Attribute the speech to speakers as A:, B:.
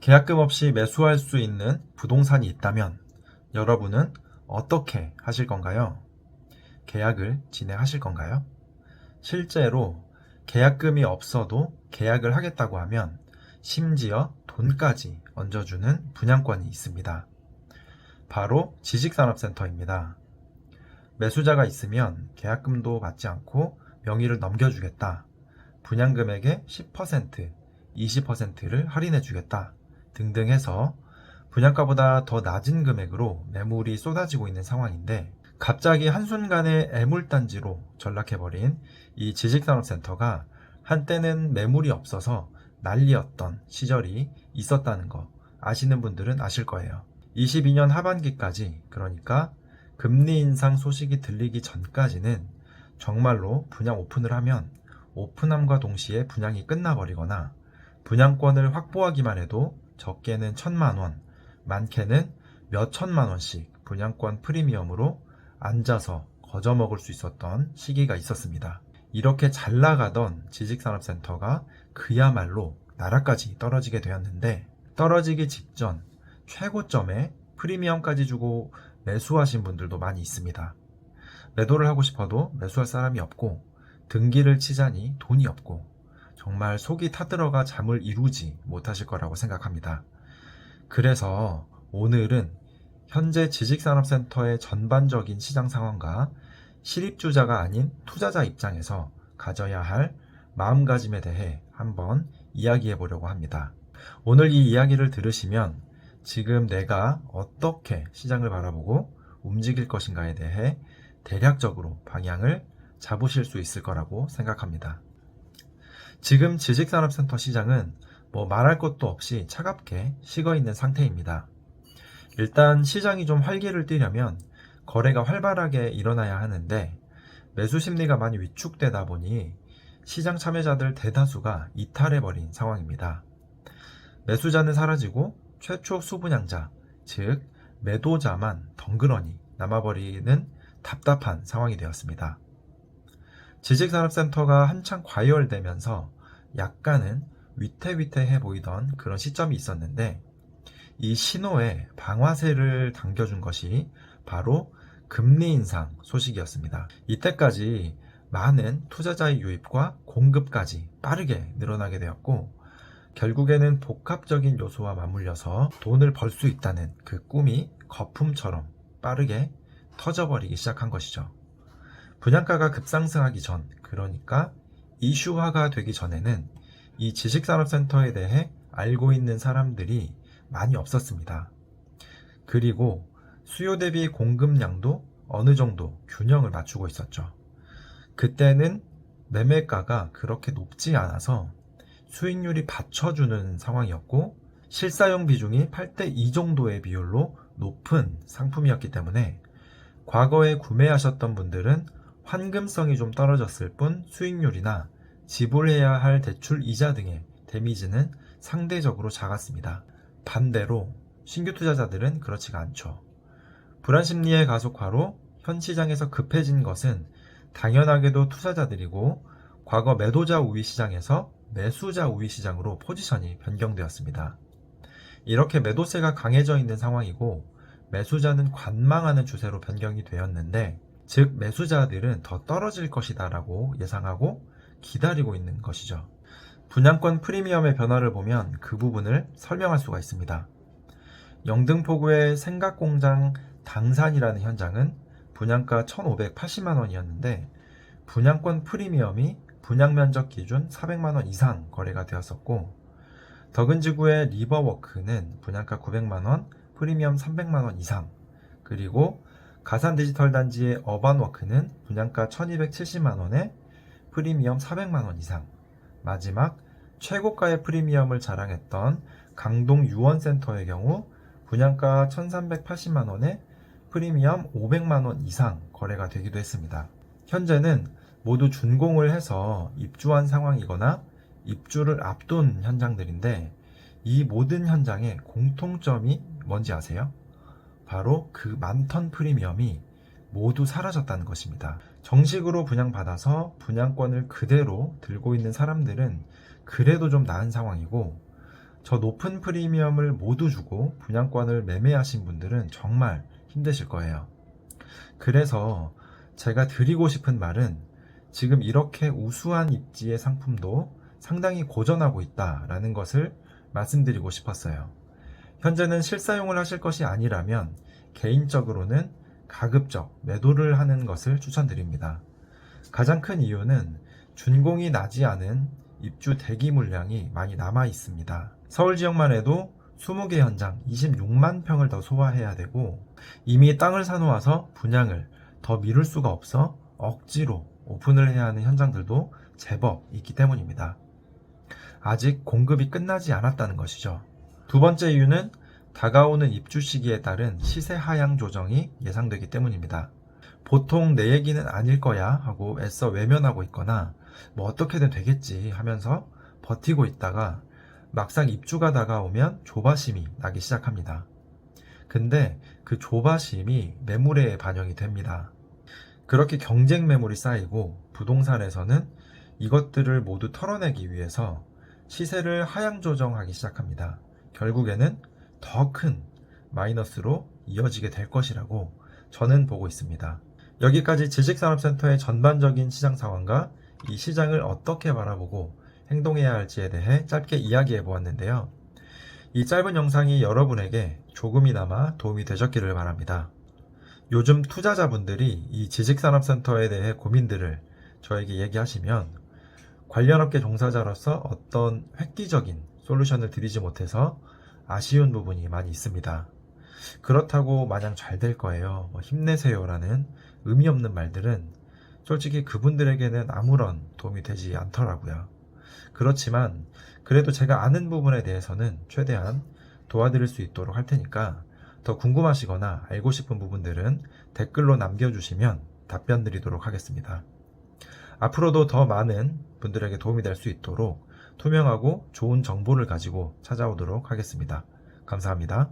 A: 계약금 없이 매수할 수 있는 부동산이 있다면 여러분은 어떻게 하실 건가요? 계약을 진행하실 건가요? 실제로 계약금이 없어도 계약을 하겠다고 하면 심지어 돈까지 얹어주는 분양권이 있습니다. 바로 지식산업센터입니다. 매수자가 있으면 계약금도 받지 않고 명의를 넘겨주겠다. 분양금액의 10%, 20%를 할인해주겠다. 등등 해서 분양가보다 더 낮은 금액으로 매물이 쏟아지고 있는 상황인데 갑자기 한순간에 애물단지로 전락해버린 이 지식산업센터가 한때는 매물이 없어서 난리였던 시절이 있었다는 거 아시는 분들은 아실 거예요. 22년 하반기까지, 그러니까 금리 인상 소식이 들리기 전까지는 정말로 분양 오픈을 하면 오픈함과 동시에 분양이 끝나버리거나 분양권을 확보하기만 해도 적게는 1,000만 원, 많게는 몇 천만 원씩 분양권 프리미엄으로 앉아서 거저먹을 수 있었던 시기가 있었습니다. 이렇게 잘 나가던 지식산업센터가 그야말로 나라까지 떨어지게 되었는데, 떨어지기 직전 최고점에 프리미엄까지 주고 매수하신 분들도 많이 있습니다. 매도를 하고 싶어도 매수할 사람이 없고, 등기를 치자니 돈이 없고, 정말 속이 타들어가 잠을 이루지 못하실 거라고 생각합니다. 그래서 오늘은 현재 지식산업센터의 전반적인 시장 상황과 실입주자가 아닌 투자자 입장에서 가져야 할 마음가짐에 대해 한번 이야기해 보려고 합니다. 오늘 이 이야기를 들으시면 지금 내가 어떻게 시장을 바라보고 움직일 것인가에 대해 대략적으로 방향을 잡으실 수 있을 거라고 생각합니다. 지금 지식산업센터 시장은 말할 것도 없이 차갑게 식어 있는 상태입니다. 일단 시장이 좀 활기를 띠려면 거래가 활발하게 일어나야 하는데 매수 심리가 많이 위축되다 보니 시장 참여자들 대다수가 이탈해버린 상황입니다. 매수자는 사라지고 최초 수분양자, 즉 매도자만 덩그러니 남아버리는 답답한 상황이 되었습니다. 지식산업센터가 한창 과열되면서 약간은 위태위태해 보이던 그런 시점이 있었는데 이 신호에 방아쇠를 당겨준 것이 바로 금리 인상 소식이었습니다. 이때까지 많은 투자자의 유입과 공급까지 빠르게 늘어나게 되었고 결국에는 복합적인 요소와 맞물려서 돈을 벌 수 있다는 그 꿈이 거품처럼 빠르게 터져버리기 시작한 것이죠. 분양가가 급상승하기 전, 그러니까 이슈화가 되기 전에는 이 지식산업센터에 대해 알고 있는 사람들이 많이 없었습니다. 그리고 수요 대비 공급량도 어느 정도 균형을 맞추고 있었죠. 그때는 매매가가 그렇게 높지 않아서 수익률이 받쳐주는 상황이었고 실사용 비중이 8대2 정도의 비율로 높은 상품이었기 때문에 과거에 구매하셨던 분들은 환금성이 좀 떨어졌을 뿐 수익률이나 지불해야 할 대출 이자 등의 데미지는 상대적으로 작았습니다. 반대로 신규 투자자들은 그렇지가 않죠. 불안 심리의 가속화로 현 시장에서 급해진 것은 당연하게도 투자자들이고 과거 매도자 우위 시장에서 매수자 우위 시장으로 포지션이 변경되었습니다. 이렇게 매도세가 강해져 있는 상황이고 매수자는 관망하는 추세로 변경이 되었는데 즉 매수자들은 더 떨어질 것이다 라고 예상하고 기다리고 있는 것이죠. 분양권 프리미엄의 변화를 보면 그 부분을 설명할 수가 있습니다. 영등포구의 생각공장 당산이라는 현장은 분양가 1,580만원이었는데 분양권 프리미엄이 분양면적 기준 400만원 이상 거래가 되었었고 덕은지구의 리버워크는 분양가 900만원, 프리미엄 300만원 이상, 그리고 가산디지털단지의 어반워크는 분양가 1270만원에 프리미엄 400만원 이상, 마지막 최고가의 프리미엄을 자랑했던 강동 유원센터의 경우 분양가 1380만원에 프리미엄 500만원 이상 거래가 되기도 했습니다. 현재는 모두 준공을 해서 입주한 상황이거나 입주를 앞둔 현장들인데 이 모든 현장의 공통점이 뭔지 아세요? 바로 그 많던 프리미엄이 모두 사라졌다는 것입니다. 정식으로 분양받아서 분양권을 그대로 들고 있는 사람들은 그래도 좀 나은 상황이고 저 높은 프리미엄을 모두 주고 분양권을 매매하신 분들은 정말 힘드실 거예요. 그래서 제가 드리고 싶은 말은 지금 이렇게 우수한 입지의 상품도 상당히 고전하고 있다라는 것을 말씀드리고 싶었어요. 현재는 실사용을 하실 것이 아니라면 개인적으로는 가급적 매도를 하는 것을 추천드립니다. 가장 큰 이유는 준공이 나지 않은 입주 대기 물량이 많이 남아 있습니다. 서울 지역만 해도 20개 현장 26만 평을 더 소화해야 되고 이미 땅을 사놓아서 분양을 더 미룰 수가 없어 억지로 오픈을 해야 하는 현장들도 제법 있기 때문입니다. 아직 공급이 끝나지 않았다는 것이죠. 두 번째 이유는 다가오는 입주 시기에 따른 시세 하향 조정이 예상되기 때문입니다. 보통 내 얘기는 아닐 거야 하고 애써 외면하고 있거나 뭐 어떻게든 되겠지 하면서 버티고 있다가 막상 입주가 다가오면 조바심이 나기 시작합니다. 근데 그 조바심이 매물에 반영이 됩니다. 그렇게 경쟁 매물이 쌓이고 부동산에서는 이것들을 모두 털어내기 위해서 시세를 하향 조정하기 시작합니다. 결국에는 더 큰 마이너스로 이어지게 될 것이라고 저는 보고 있습니다. 여기까지 지식산업센터의 전반적인 시장 상황과 이 시장을 어떻게 바라보고 행동해야 할지에 대해 짧게 이야기해 보았는데요. 이 짧은 영상이 여러분에게 조금이나마 도움이 되셨기를 바랍니다. 요즘 투자자분들이 이 지식산업센터에 대해 고민들을 저에게 얘기하시면 관련 업계 종사자로서 어떤 획기적인 솔루션을 드리지 못해서 아쉬운 부분이 많이 있습니다. 그렇다고 마냥 잘 될 거예요, 힘내세요라는 의미 없는 말들은 솔직히 그분들에게는 아무런 도움이 되지 않더라고요. 그렇지만 그래도 제가 아는 부분에 대해서는 최대한 도와드릴 수 있도록 할 테니까 더 궁금하시거나 알고 싶은 부분들은 댓글로 남겨주시면 답변 드리도록 하겠습니다. 앞으로도 더 많은 분들에게 도움이 될 수 있도록 투명하고 좋은 정보를 가지고 찾아오도록 하겠습니다. 감사합니다.